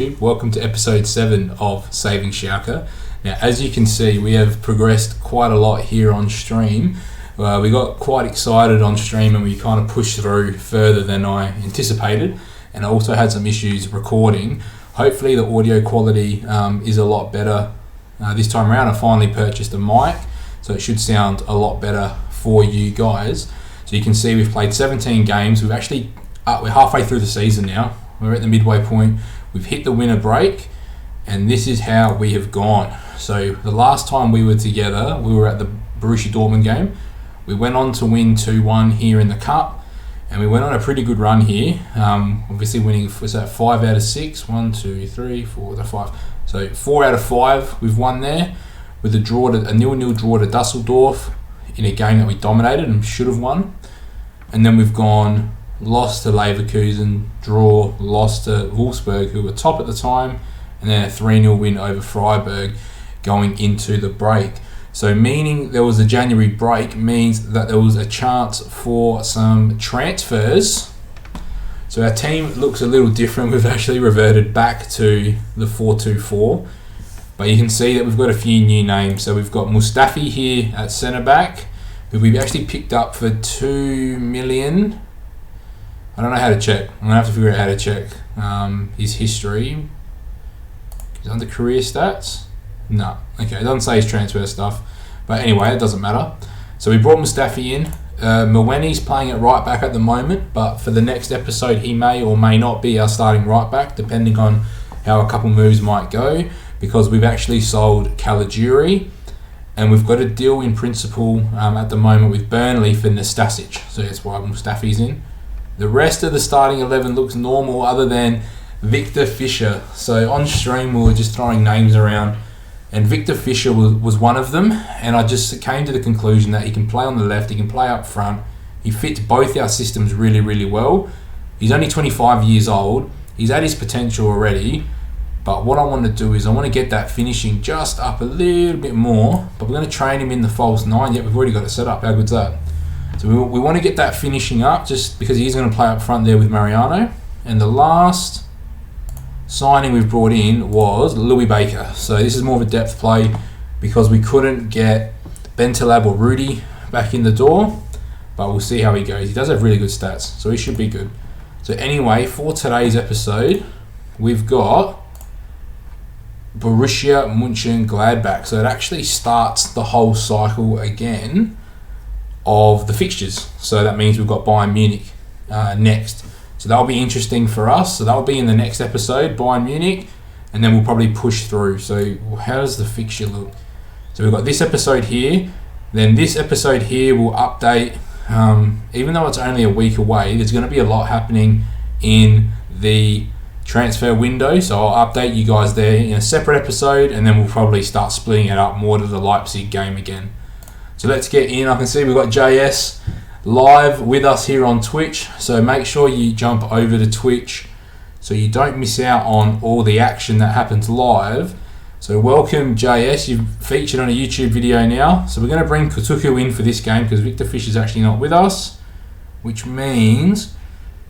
Welcome to episode 7 of Saving Schalke. Now, as you can see, we have progressed quite a lot here on stream. We got quite excited on stream and we kind of pushed through further than I anticipated, and I also had some issues recording. Hopefully the audio quality is a lot better this time around. I finally purchased a mic, so it should sound a lot better for you guys. So you can see we've played 17 games. We're halfway through the season now. We're at the midway point. We've hit the winter break, and this is how we have gone. So the last time we were together, we were at the Borussia Dortmund game. We went on to win 2-1 here in the Cup, and we went on a pretty good run here. Obviously winning, was that 5 out of 6? 1, 2, 3, 4, 5. So 4 out of 5 we've won there, with a 0-0 draw to Dusseldorf in a game that we dominated and should have won. And then we've gone, lost to Leverkusen, draw, lost to Wolfsburg, who were top at the time, and then a 3-0 win over Freiburg going into the break. So meaning there was a January break means that there was a chance for some transfers. So our team looks a little different. We've actually reverted back to the 4-2-4. But you can see that we've got a few new names. So we've got Mustafi here at centre-back, who we've actually picked up for 2 million. I don't know how to check. I'm going to have to figure out how to check his history. He's under career stats. No. Okay, it doesn't say his transfer stuff. But anyway, it doesn't matter. So we brought Mustafi in. Mweni's playing at right back at the moment, but for the next episode he may or may not be our starting right back, depending on how a couple moves might go, because we've actually sold Caligiuri, and we've got a deal in principle at the moment with Burnley for Nastasic. So that's why Mustafi's in. The rest of the starting 11 looks normal other than Victor Fischer. So on stream we were just throwing names around, and Victor Fischer was one of them, and I just came to the conclusion that he can play on the left, he can play up front, he fits both our systems really, really well. He's only 25 years old, he's at his potential already, but what I want to do is I want to get that finishing just up a little bit more, but we're going to train him in the false 9, yet we've already got it set up. How good's that? So we want to get that finishing up, just because he's going to play up front there with Mariano. And the last signing we've brought in was Louis Baker. So this is more of a depth play because we couldn't get Bentaleb or Rudy back in the door, but we'll see how he goes. He does have really good stats, so he should be good. So anyway, for today's episode, we've got Borussia Mönchengladbach. So it actually starts the whole cycle again of the fixtures. So that means we've got Bayern Munich next. So that'll be interesting for us. So that'll be in the next episode, Bayern Munich, and then we'll probably push through. So how does the fixture look? So we've got this episode here. Then this episode here will update. Even though it's only a week away, there's going to be a lot happening in the transfer window. So I'll update you guys there in a separate episode, and then we'll probably start splitting it up more to the Leipzig game again. So let's get in. I can see we've got JS live with us here on Twitch. So make sure you jump over to Twitch so you don't miss out on all the action that happens live. So welcome JS, you've featured on a YouTube video now. So we're going to bring Kutuku in for this game because Victor Fischer's actually not with us, which means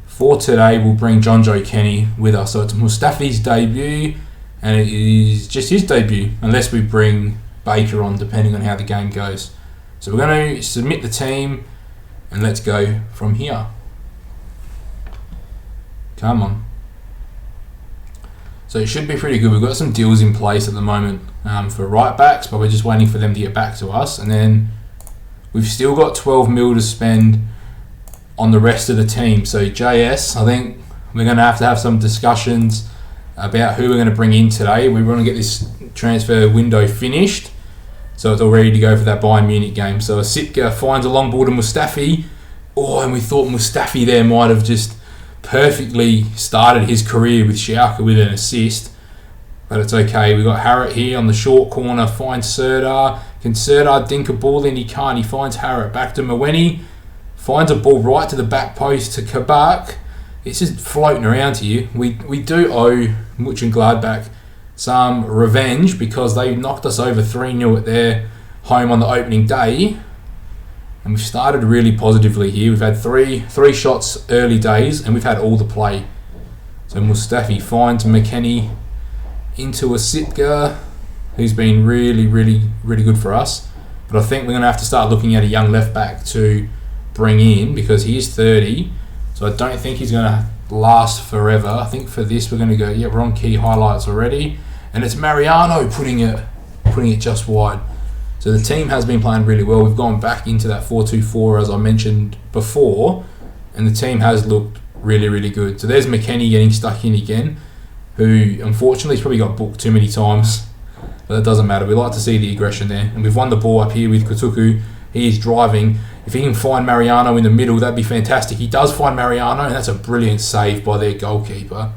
for today we'll bring John Joe Kenny with us. So it's Mustafi's debut, and it is just his debut unless we bring Baker on, depending on how the game goes. So we're going to submit the team, and let's go from here. Come on. So it should be pretty good. We've got some deals in place at the moment for right backs, but we're just waiting for them to get back to us. And then we've still got 12 mil to spend on the rest of the team. So JS, I think we're going to have some discussions about who we're going to bring in today. We want to get this transfer window finished, so it's all ready to go for that Bayern Munich game. So Sitka finds a long ball to Mustafi. Oh, and we thought Mustafi there might have just perfectly started his career with Schalke with an assist. But it's okay. We've got Harrod here on the short corner. Finds Serdar. Can Serdar dink a ball in? He can't. He finds Harrod. Back to Mweni. Finds a ball right to the back post to Kabak. It's just floating around here. We do owe Mönchengladbach some revenge because they knocked us over 3-0 at their home on the opening day, and we've started really positively here. We've had three shots early days, and we've had all the play. So Mustafi finds McKennie into a Sitka, who's been really, really, really good for us. But I think we're going to have to start looking at a young left back to bring in, because he is 30. So I don't think he's going to last forever. I think for this we're going to go, yeah, we're on key highlights already. And it's Mariano putting it just wide. So the team has been playing really well. We've gone back into that 4-2-4 as I mentioned before. And the team has looked really, really good. So there's McKennie getting stuck in again, who unfortunately has probably got booked too many times. But that doesn't matter. We like to see the aggression there. And we've won the ball up here with Kutuku. He is driving. If he can find Mariano in the middle, that'd be fantastic. He does find Mariano, and that's a brilliant save by their goalkeeper.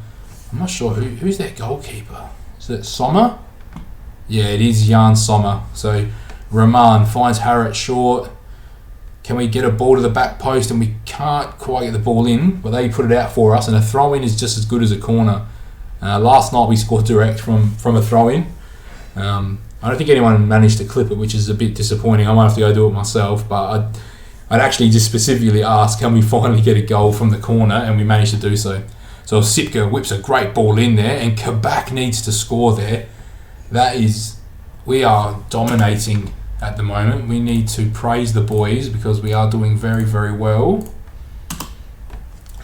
I'm not sure who's their goalkeeper. Is it Sommer? Yeah, it is Jan Sommer. So Rahman finds Harriet short. Can we get a ball to the back post? And we can't quite get the ball in, but they put it out for us. And a throw-in is just as good as a corner. Last night we scored direct from a throw-in. I don't think anyone managed to clip it, which is a bit disappointing. I might have to go do it myself, but I'd actually just specifically ask, can we finally get a goal from the corner? And we managed to do so. So Sitka whips a great ball in there, and Kabak needs to score there. We are dominating at the moment. We need to praise the boys because we are doing very, very well.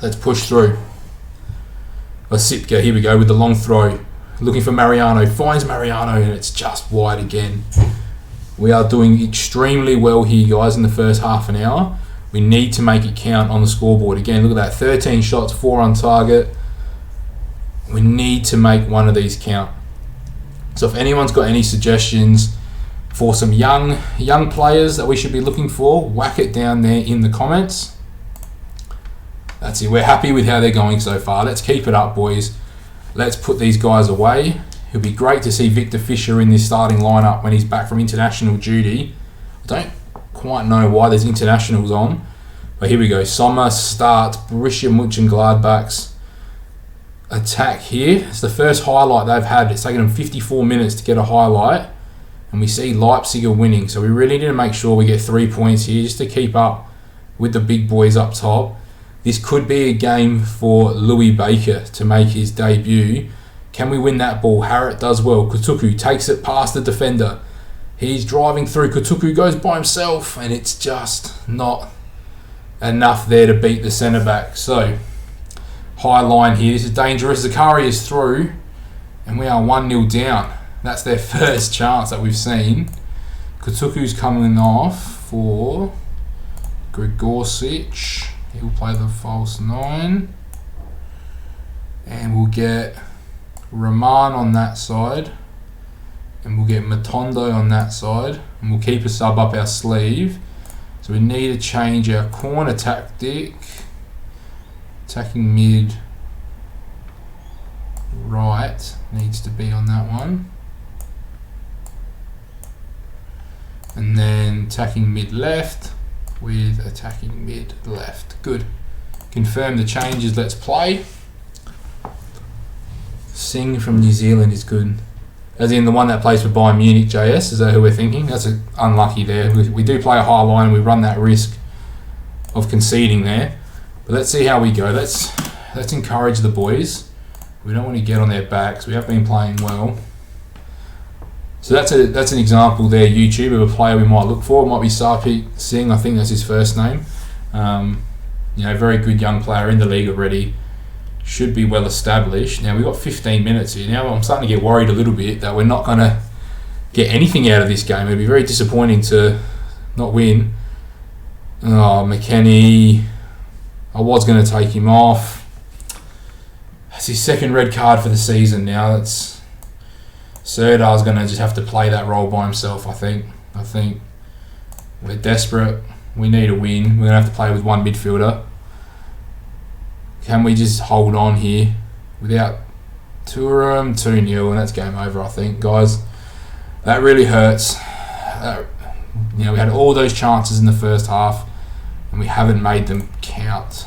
Let's push through. Sitka, here we go with the long throw. Looking for Mariano, finds Mariano, and it's just wide again. We are doing extremely well here, guys, in the first half an hour. We need to make it count on the scoreboard. Again, look at that, 13 shots, 4 on target. We need to make one of these count. So if anyone's got any suggestions for some young players that we should be looking for, whack it down there in the comments. That's it. We're happy with how they're going so far. Let's keep it up, boys. Let's put these guys away. It'll be great to see Victor Fisher in this starting lineup when he's back from international duty. I don't quite know why there's internationals on, but here we go. Sommer starts Borussia Mönchengladbach's attack here. It's the first highlight they've had. It's taken them 54 minutes to get a highlight, and we see Leipzig are winning. So we really need to make sure we get 3 points here just to keep up with the big boys up top. This could be a game for Louis Baker to make his debut. Can we win that ball? Harriet does well. Kutuku takes it past the defender. He's driving through. Kutuku goes by himself, and it's just not enough there to beat the centre-back. So, high line here. This is dangerous. Zakari is through, and we are 1-0 down. That's their first chance that we've seen. Kutuku's coming off for Gregorcic. He'll play the false 9. And we'll get Rahman on that side. And we'll get Matondo on that side. And we'll keep a sub up our sleeve. So we need to change our corner tactic. Attacking mid right needs to be on that one. And then attacking mid left with attacking mid left. Good. Confirm the changes. Let's play. Singh from New Zealand is good. As in the one that plays for Bayern Munich, JS. Is that who we're thinking? That's unlucky there. We do play a high line and we run that risk of conceding there. But let's see how we go. Let's encourage the boys. We don't want to get on their backs. We have been playing well. So that's an example there, YouTube, of a player we might look for. It might be Sarpreet Singh, I think that's his first name. Very good young player in the league already. Should be well established. Now we've got 15 minutes here. Now I'm starting to get worried a little bit that we're not going to get anything out of this game. It'd be very disappointing to not win. Oh, McKennie. I was going to take him off. That's his second red card for the season now. Serdar's going to just have to play that role by himself, I think. We're desperate. We need a win. We're going to have to play with one midfielder. Can we just hold on here without Thuram? 2-0, and that's game over, I think. Guys, that really hurts. We had all those chances in the first half, and we haven't made them count.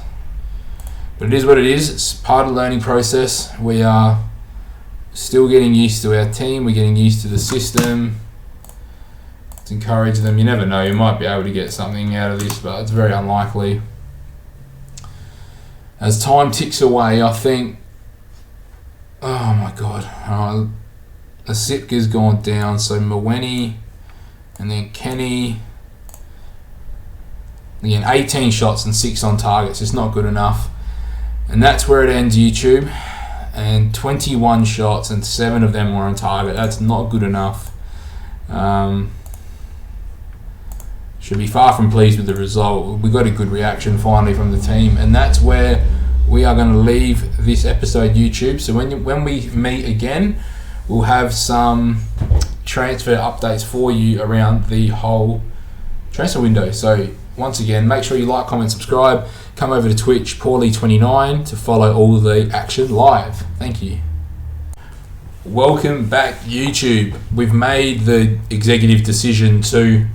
But it is what it is. It's part of the learning process. We are still getting used to our team. We're getting used to the system. Let's encourage them. You never know. You might be able to get something out of this, but it's very unlikely. As time ticks away, I think Oh my god. Asipka's gone down, so Mweni and then Kenny. Again, 18 shots and 6 on targets. It's not good enough. And that's where it ends, YouTube. And 21 shots and 7 of them were on target. That's not good enough. Should be far from pleased with the result. We got a good reaction finally from the team, and that's where we are going to leave this episode, YouTube. So when we meet again, we'll have some transfer updates for you around the whole transfer window. So once again, make sure you like, comment, subscribe. Come over to Twitch, Paulie29, to follow all the action live. Thank you. Welcome back, YouTube. We've made the executive decision to...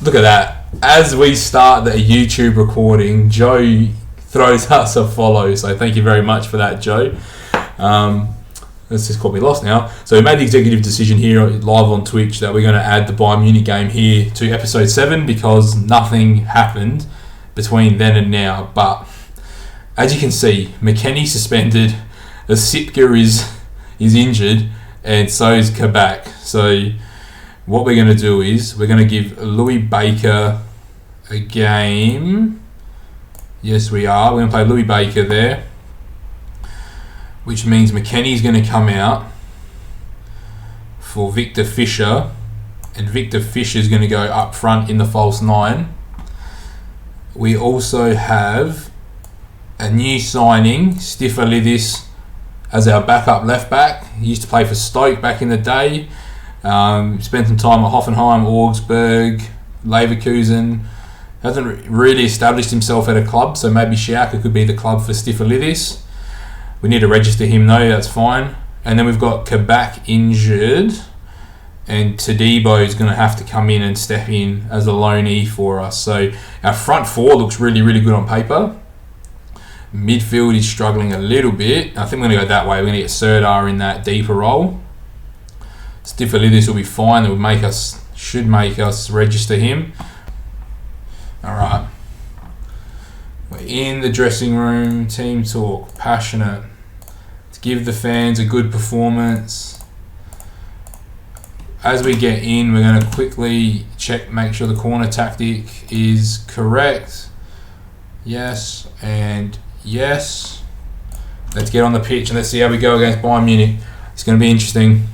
Look at that. As we start the YouTube recording, Joe throws us a follow. So thank you very much for that, Joe. That's just caught me lost now. So we made the executive decision here live on Twitch that we're going to add the Bayern Munich game here to episode 7 because nothing happened between then and now. But as you can see, McKennie suspended, Asipka is injured, and so is Kabak. So what we're going to do is we're going to give Louis Baker a game. Yes, we are. We're going to play Louis Baker there, which means McKennie's going to come out for Victor Fischer, and Victor Fischer's going to go up front in the false 9. We also have a new signing, Stifalidis, as our backup left back. He used to play for Stoke back in the day. Spent some time at Hoffenheim, Augsburg, Leverkusen. Hasn't really established himself at a club, so maybe Schalke could be the club for Stifalidis. We need to register him though, that's fine. And then we've got Kabak injured, and Tadibo is going to have to come in and step in as a loanee for us. So our front 4 looks really, really good on paper. Midfield is struggling a little bit. I think we're going to go that way. We're going to get Serdar in that deeper role. Stifalidis will be fine. That should make us register him. Alright. We're in the dressing room. Team talk. Passionate. Let's give the fans a good performance. As we get in, we're going to quickly check, make sure the corner tactic is correct. Yes and yes. Let's get on the pitch and let's see how we go against Bayern Munich. It's going to be interesting.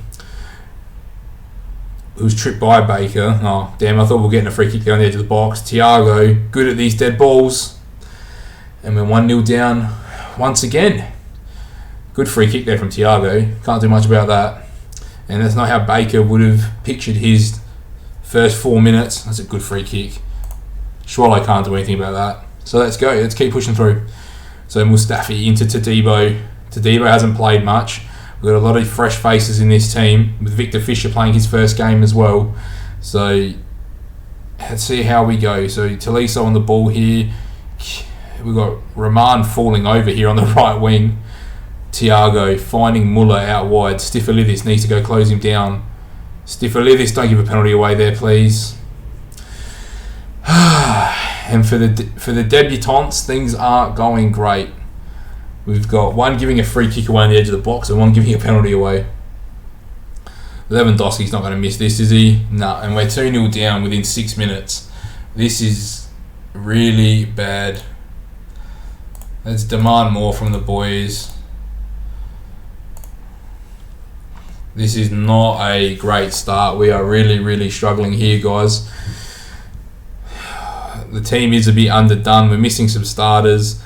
It was tripped by Baker. Oh, damn, I thought we were getting a free kick down the edge of the box. Thiago, good at these dead balls. And we're 1-0 down once again. Good free kick there from Thiago. Can't do much about that. And that's not how Baker would have pictured his first 4 minutes. That's a good free kick. Schwallow can't do anything about that. So let's go. Let's keep pushing through. So Mustafi into Tadibo. Tadibo hasn't played much. We've got a lot of fresh faces in this team, with Victor Fischer playing his first game as well. So let's see how we go. So Tolisso on the ball here. We've got Rahman falling over here on the right wing. Thiago finding Muller out wide. Stifalidis needs to go close him down. Stifalidis, don't give a penalty away there, please. And for the debutants, things aren't going great. We've got one giving a free kick away on the edge of the box and one giving a penalty away. Lewandowski's not going to miss this, is he? No, and we're 2-0 down within 6 minutes. This is really bad. Let's demand more from the boys. This is not a great start. We are really, really struggling here, guys. The team is a bit underdone. We're missing some starters.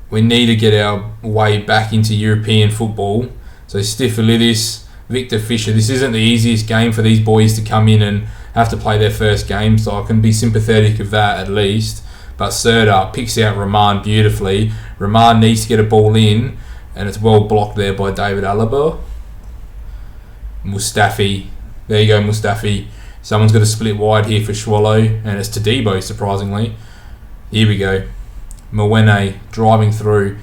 We need to get our way back into European football. So Stifalidis, Victor Fischer. This isn't the easiest game for these boys to come in and have to play their first game, so I can be sympathetic of that at least. But Serdar picks out Rahman beautifully. Rahman needs to get a ball in, and it's well blocked there by David Alaba. Mustafi. There you go, Mustafi. Someone's got to split wide here for Schwallow, and it's Tadibo, surprisingly. Here we go. Mwene driving through.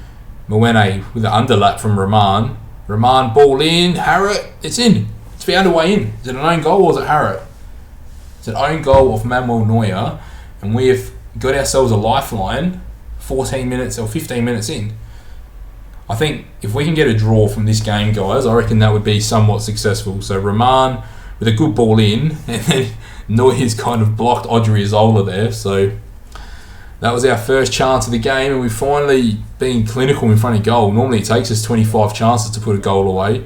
Mwene with the underlap from Rahman. Rahman ball in. Harrot. It's in. It's found a way in. Is it an own goal or is it Harrot? It's an own goal of Manuel Neuer, and we have got ourselves a lifeline 14 minutes or 15 minutes in. I think if we can get a draw from this game, guys, I reckon that would be somewhat successful. So Rahman with a good ball in, and then Neuer's kind of blocked Odriozola there. So that was our first chance of the game, and we've finally been clinical in front of goal. Normally it takes us 25 chances to put a goal away.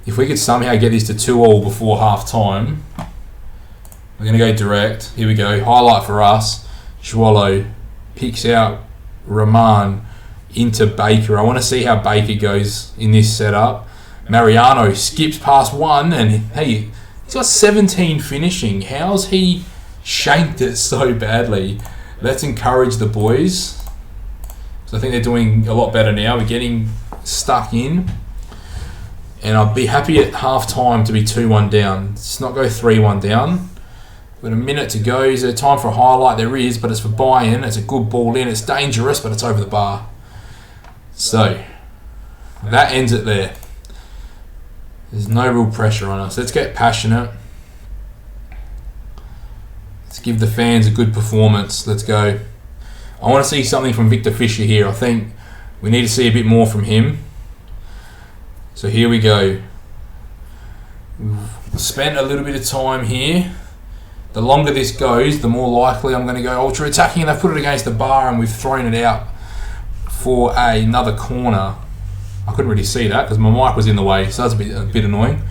If we could somehow get this to 2-2 before half time, we're going to go direct. Here we go. Highlight for us. Schwallow picks out Rahman into Baker. I want to see how Baker goes in this setup. Mariano skips past one, and hey, he's got 17 finishing. How's he shanked it so badly? Let's encourage the boys. So I think they're doing a lot better now. We're getting stuck in. And I'd be happy at half time to be 2-1 down. Let's not go 3-1 down. We've got a minute to go. Is there time for a highlight? There is, but it's for Bayern. It's a good ball in. It's dangerous, but it's over the bar. So, that ends it there. There's no real pressure on us. Let's get passionate. Let's give the fans a good performance. Let's go. I want to see something from Victor Fischer here. I think we need to see a bit more from him. So here we go. We've spent a little bit of time here. The longer this goes, the more likely I'm going to go ultra attacking, and they've put it against the bar and we've thrown it out for another corner. I couldn't really see that because my mic was in the way, so that's a bit annoying.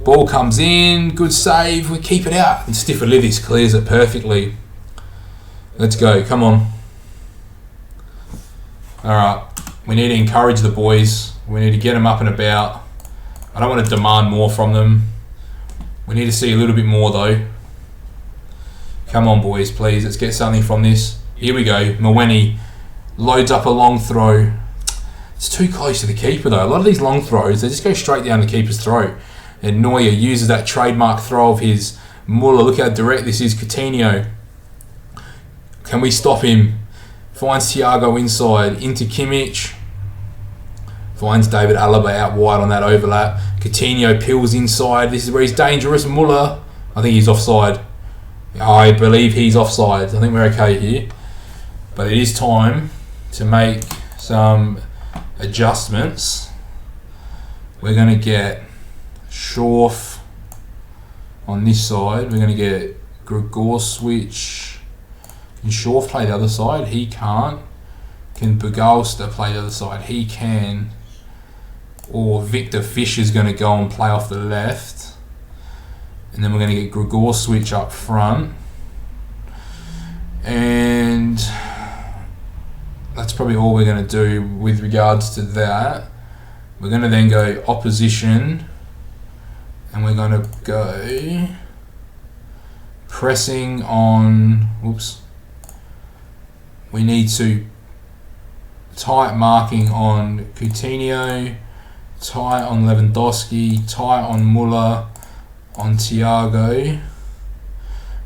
Ball comes in, good save, we keep it out, and Stiffelidis clears it perfectly. Let's go, come on. Alright, we need to encourage the boys. We need to get them up and about. I don't want to demand more from them. We need to see a little bit more though. Come on boys, please, let's get something from this. Here we go, Mawene loads up a long throw. It's too close to the keeper though. A lot of these long throws, they just go straight down the keeper's throat. And Neuer uses that trademark throw of his. Muller, look how direct this is. Coutinho. Can we stop him? Finds Thiago inside, into Kimmich. Finds David Alaba out wide on that overlap. Coutinho peels inside. This is where he's dangerous. Muller, I think he's offside. I believe he's offside. I think we're okay here. But it is time to make some adjustments. We're going to get Schorf on this side. We're going to get Gregorswitch. Can Schorf play the other side? He can't. Can Bugalsta play the other side? He can. Or Victor Fischer's going to go and play off the left. And then we're going to get Gregorswitch up front. And that's probably all we're going to do with regards to that. We're going to then go opposition. And we're going to go pressing on... Whoops. We need to tight marking on Coutinho, tight on Lewandowski, tight on Muller, on Thiago,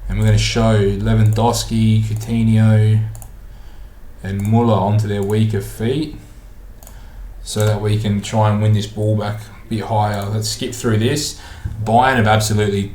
and we're going to show Lewandowski, Coutinho and Muller onto their weaker feet so that we can try and win this ball back a bit higher. Let's skip through this. Bayern have absolutely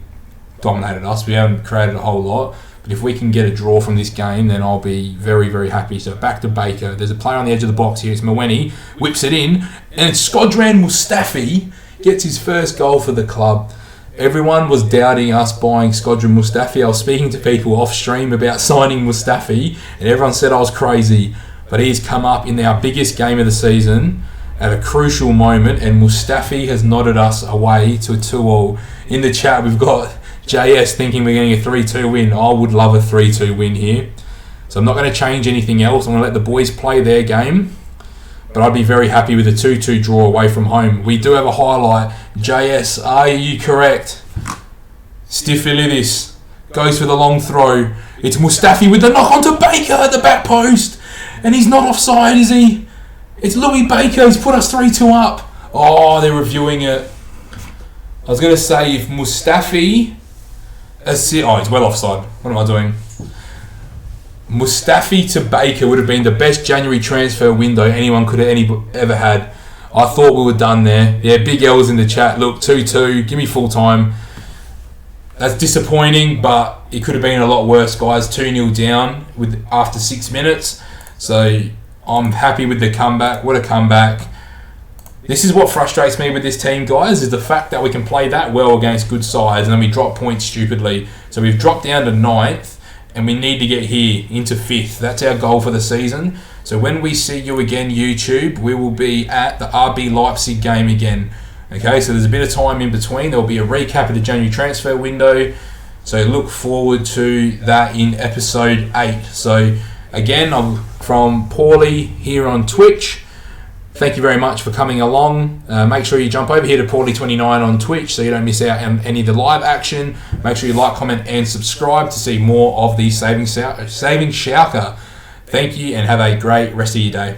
dominated us. We haven't created a whole lot. But if we can get a draw from this game, then I'll be very, very happy. So back to Baker. There's a player on the edge of the box here. It's Mawene. Whips it in. And Skodran Mustafi gets his first goal for the club. Everyone was doubting us buying Skodran Mustafi. I was speaking to people off stream about signing Mustafi, and everyone said I was crazy. But he's come up in our biggest game of the season at a crucial moment, and Mustafi has nodded us away to a 2-2. In the chat, we've got JS thinking we're getting a 3-2 win. I would love a 3-2 win here. So I'm not going to change anything else. I'm going to let the boys play their game. But I'd be very happy with a 2-2 draw away from home. We do have a highlight. JS, are you correct? Stiffelidis goes for the long throw. It's Mustafi with the knock onto Baker at the back post. And he's not offside, is he? It's Louis Baker. He's put us 3-2 up. Oh, they're reviewing it. I was going to say if Mustafi... Oh, he's well offside. What am I doing? Mustafi to Baker would have been the best January transfer window anyone could have ever had. I thought we were done there. Yeah, big L's in the chat. Look, 2-2. Give me full time. That's disappointing, but it could have been a lot worse, guys. 2-0 down after 6 minutes. So I'm happy with the comeback. What a comeback. This is what frustrates me with this team, guys, is the fact that we can play that well against good sides and then we drop points stupidly. So we've dropped down to 9th and we need to get here into 5th. That's our goal for the season. So when we see you again, YouTube, we will be at the RB Leipzig game again. Okay, so there's a bit of time in between. There will be a recap of the January transfer window. So look forward to that in episode 8. So again, I'm from Paulie here on Twitch. Thank you very much for coming along. Make sure you jump over here to Paulie29 on Twitch so you don't miss out on any of the live action. Make sure you like, comment, and subscribe to see more of the Saving Schalke. Thank you and have a great rest of your day.